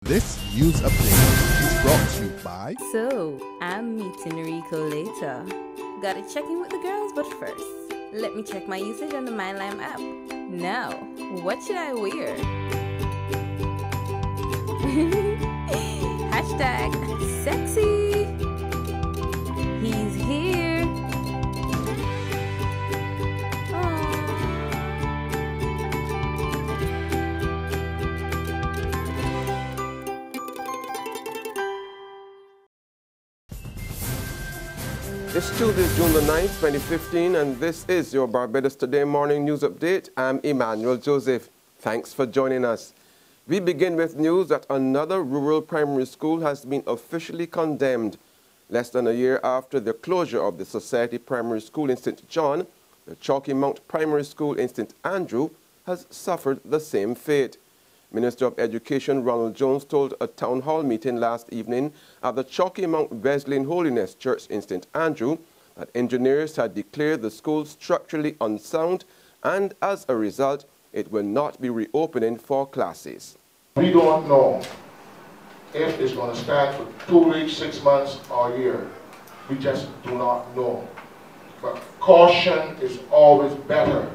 This news update is brought to you by... So, I'm meeting Rico later. Gotta check in with the girls, but first, let me check my usage on the MyLime app. Now, what should I wear? Hashtag sexy. He's here. It's Tuesday, June the 9th, 2015, and this is your Barbados Today morning news update. I'm Emmanuel Joseph. Thanks for joining us. We begin with news that another rural primary school has been officially condemned. Less than a year after the closure of the Society Primary School in St. John, the Chalky Mount Primary School in St. Andrew has suffered the same fate. Minister of Education Ronald Jones told a town hall meeting last evening at the Chalky Mount Wesleyan Holiness Church in St. Andrew that engineers had declared the school structurally unsound, and as a result, it will not be reopening for classes. We don't know if it's going to stand for 2 weeks, 6 months, or a year. We just do not know. But caution is always better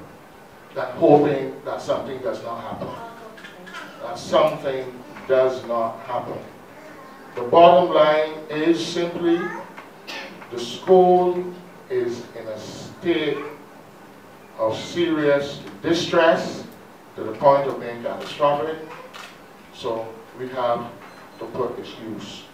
than hoping that something does not happen. That something does not happen. The bottom line is simply the school is in a state of serious distress to the point of being catastrophic, so we have to put its use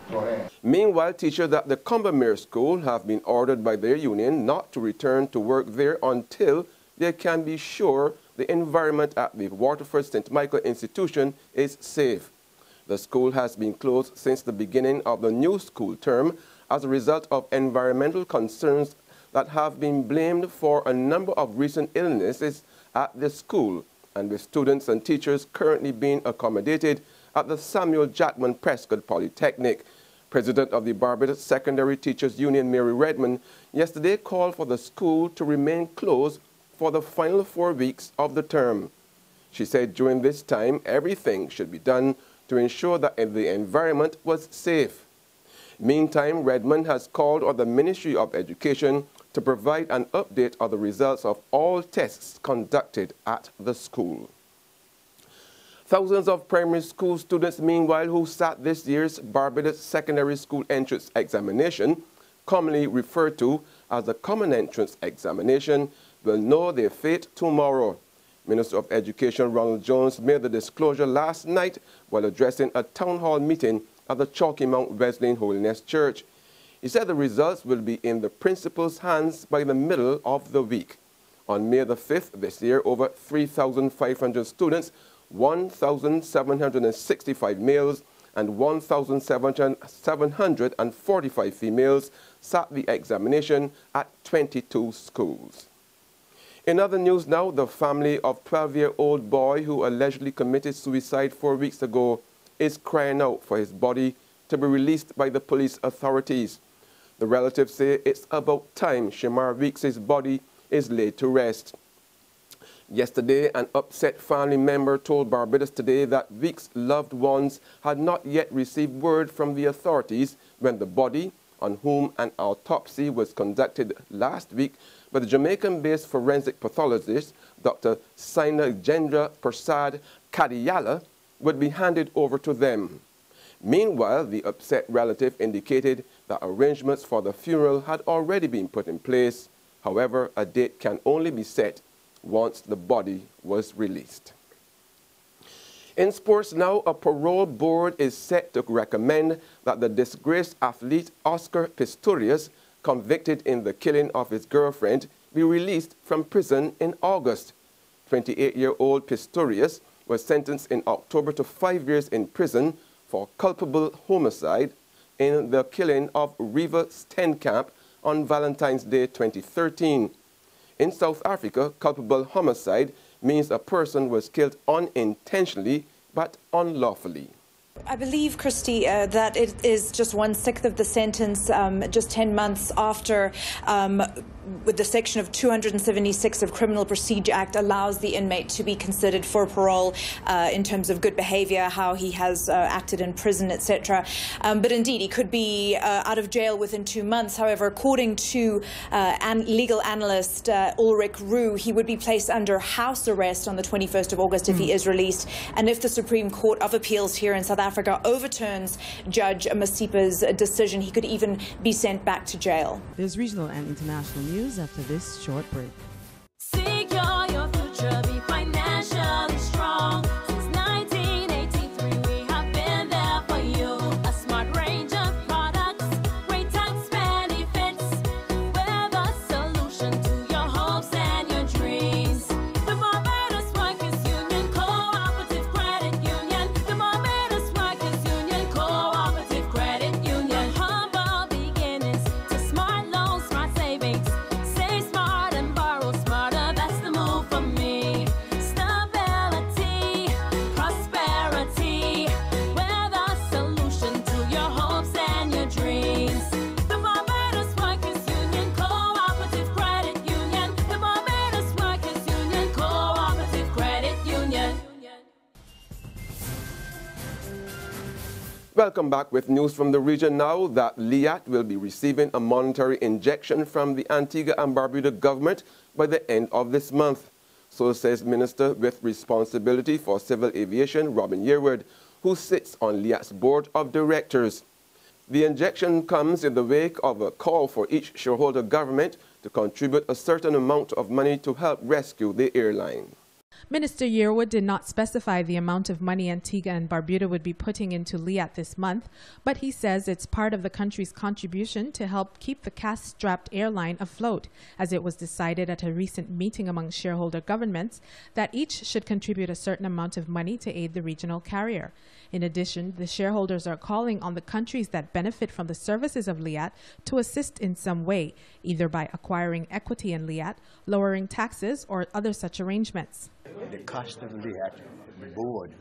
to an end. Meanwhile, teachers at the Combermere School have been ordered by their union not to return to work there until they can be sure the environment at the Waterford St. Michael institution is safe. The school has been closed since the beginning of the new school term as a result of environmental concerns that have been blamed for a number of recent illnesses at the school, and with students and teachers currently being accommodated at the Samuel Jackman Prescott Polytechnic. President of the Barbados Secondary Teachers Union, Mary Redmond, yesterday called for the school to remain closed for the final 4 weeks of the term. She said during this time, everything should be done to ensure that the environment was safe. Meantime, Redmond has called on the Ministry of Education to provide an update of the results of all tests conducted at the school. Thousands of primary school students, meanwhile, who sat this year's Barbados Secondary School Entrance Examination, commonly referred to as the Common Entrance Examination, will know their fate tomorrow. Minister of Education Ronald Jones made the disclosure last night while addressing a town hall meeting at the Chalky Mount Wesleyan Holiness Church. He said the results will be in the principal's hands by the middle of the week. On May the 5th this year, over 3,500 students, 1,765 males and 1,745 females sat the examination at 22 schools. In other news now, the family of 12-year-old boy who allegedly committed suicide 4 weeks ago is crying out for his body to be released by the police authorities. The relatives say it's about time Shamar Weeks' body is laid to rest. Yesterday, an upset family member told Barbados Today that Weeks' loved ones had not yet received word from the authorities when the body, on whom an autopsy was conducted last week by the Jamaican-based forensic pathologist Dr. Sainagendra Prasad Kadiyala, would be handed over to them. Meanwhile, the upset relative indicated that arrangements for the funeral had already been put in place. However, a date can only be set once the body was released. In sports now, a parole board is set to recommend that the disgraced athlete Oscar Pistorius, convicted in the killing of his girlfriend, be released from prison in August. 28-year-old Pistorius was sentenced in October to 5 years in prison for culpable homicide in the killing of Reva Stenkamp on Valentine's Day 2013. In South Africa, culpable homicide means a person was killed unintentionally but unlawfully. I believe, Christy, that it is just 1/6 of the sentence, just 10 months after with the section of 276 of Criminal Procedure Act allows the inmate to be considered for parole in terms of good behaviour, how he has acted in prison, etc. But indeed, he could be out of jail within 2 months. However, according to legal analyst Ulrich Rue, he would be placed under house arrest on the 21st of August if he is released. And if the Supreme Court of Appeals here in South Africa overturns Judge Masipa's decision, he could even be sent back to jail. There's regional and international news after this short break. Secure your future, be financially strong. Since 1983, we have been there for you. A smart range of products, great tax benefits. We're the solution to your hopes and your dreams. The Barbados Workers Union Cooperative Credit Union. The Barbados Workers Union Cooperative Credit Union. Humble beginnings to smart loans, smart savings. Save smart and borrow smarter, that's the move for me. Stability, prosperity, we're the solution to your hopes and your dreams. The Barbados Workers Union Cooperative Credit Union. The Barbados Workers Union Cooperative Credit Union. Welcome back with news from the region now that LIAT will be receiving a monetary injection from the Antigua and Barbuda government by the end of this month. So says Minister with responsibility for civil aviation, Robin Yearwood, who sits on LIAT's board of directors. The injection comes in the wake of a call for each shareholder government to contribute a certain amount of money to help rescue the airline. Minister Yearwood did not specify the amount of money Antigua and Barbuda would be putting into LIAT this month, but he says it's part of the country's contribution to help keep the cash-strapped airline afloat, as it was decided at a recent meeting among shareholder governments that each should contribute a certain amount of money to aid the regional carrier. In addition, the shareholders are calling on the countries that benefit from the services of LIAT to assist in some way, either by acquiring equity in LIAT, lowering taxes, or other such arrangements. The cost of LIAT, the board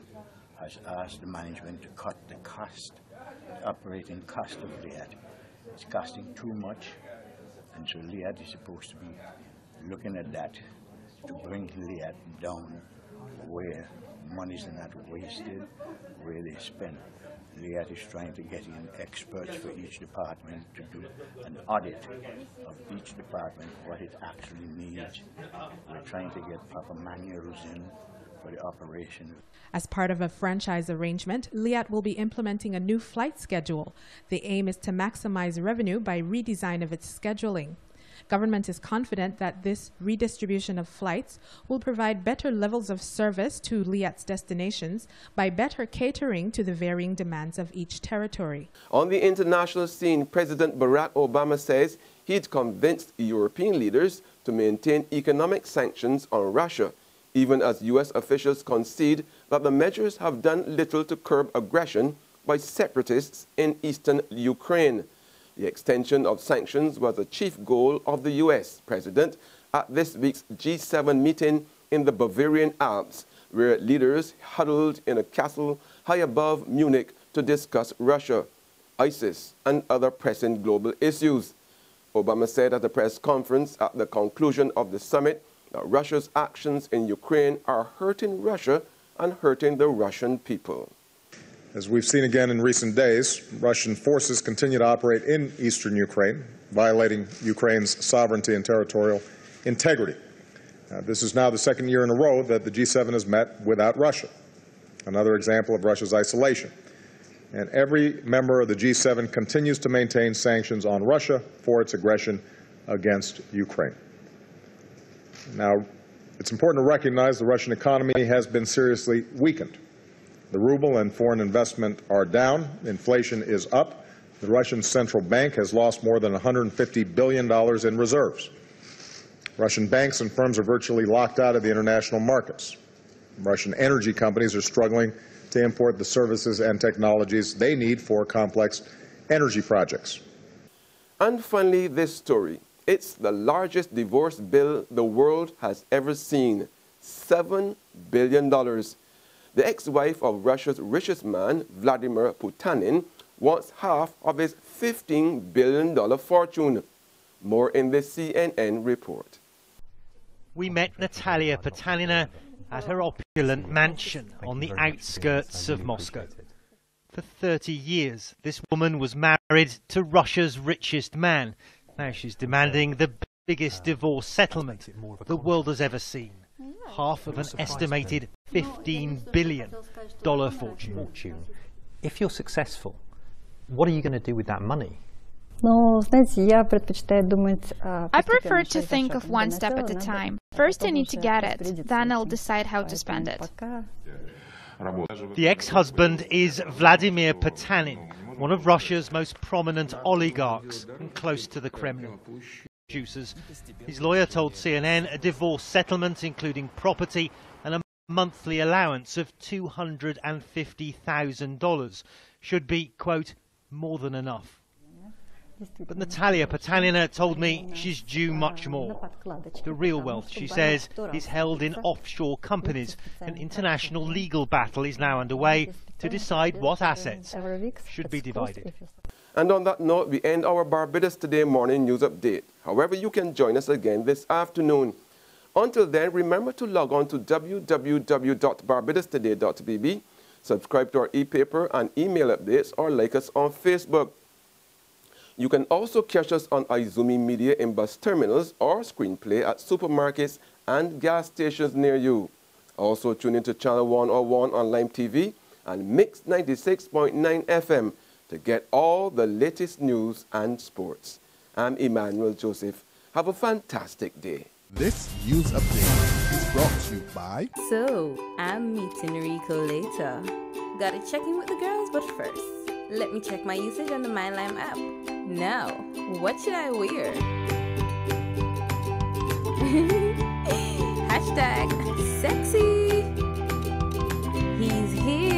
has asked the management to cut the cost, the operating cost of LIAT. It's costing too much, and so LIAT is supposed to be looking at that to bring LIAT down where monies are not wasted, where they spend. LIAT is trying to get in experts for each department to do an audit of each department, what it actually needs. We're trying to get proper manuals in for the operation. As part of a franchise arrangement, LIAT will be implementing a new flight schedule. The aim is to maximize revenue by redesign of its scheduling. Government is confident that this redistribution of flights will provide better levels of service to LIAT's destinations by better catering to the varying demands of each territory. On the international scene, President Barack Obama says he'd convinced European leaders to maintain economic sanctions on Russia, even as U.S. officials concede that the measures have done little to curb aggression by separatists in eastern Ukraine. The extension of sanctions was a chief goal of the U.S. president at this week's G7 meeting in the Bavarian Alps, where leaders huddled in a castle high above Munich to discuss Russia, ISIS, and other pressing global issues. Obama said at a press conference at the conclusion of the summit that Russia's actions in Ukraine are hurting Russia and hurting the Russian people. As we've seen again in recent days, Russian forces continue to operate in eastern Ukraine, violating Ukraine's sovereignty and territorial integrity. This is now the second year in a row that the G7 has met without Russia, another example of Russia's isolation. And every member of the G7 continues to maintain sanctions on Russia for its aggression against Ukraine. Now, it's important to recognize the Russian economy has been seriously weakened. The ruble and foreign investment are down. Inflation is up. The Russian central bank has lost more than $150 billion in reserves. Russian banks and firms are virtually locked out of the international markets. Russian energy companies are struggling to import the services and technologies they need for complex energy projects. And finally, this story. It's the largest divorce bill the world has ever seen, $7 billion. The ex-wife of Russia's richest man, Vladimir Putin, wants half of his $15 billion fortune. More in the CNN report. We met Natalia Potanina at her opulent mansion on the outskirts of Moscow. For 30 years, this woman was married to Russia's richest man. Now she's demanding the biggest divorce settlement the world has ever seen. Half of an estimated $15 billion fortune. If you're successful, what are you going to do with that money? I prefer to think of one step at a time. First I need to get it, then I'll decide how to spend it. The ex-husband is Vladimir Putin, one of Russia's most prominent oligarchs and close to the Kremlin. Producers. His lawyer told CNN a divorce settlement including property and a monthly allowance of $250,000 should be, quote, more than enough. But Natalia Potanina told me she's due much more. The real wealth, she says, is held in offshore companies. An international legal battle is now underway to decide what assets should be divided. And on that note, we end our Barbados Today morning news update. However, you can join us again this afternoon. Until then, remember to log on to www.barbadostoday.bb, subscribe to our e-paper and email updates, or like us on Facebook. You can also catch us on Izumi Media in bus terminals or screenplay at supermarkets and gas stations near you. Also tune into Channel 101 on Lime TV and Mix 96.9 FM to get all the latest news and sports. I'm Emmanuel Joseph. Have a fantastic day. This news update is brought to you by... So, I'm meeting Rico later. Gotta check in with the girls, but first, let me check my usage on the MyLime app. Now, what should I wear? Hashtag sexy. He's here.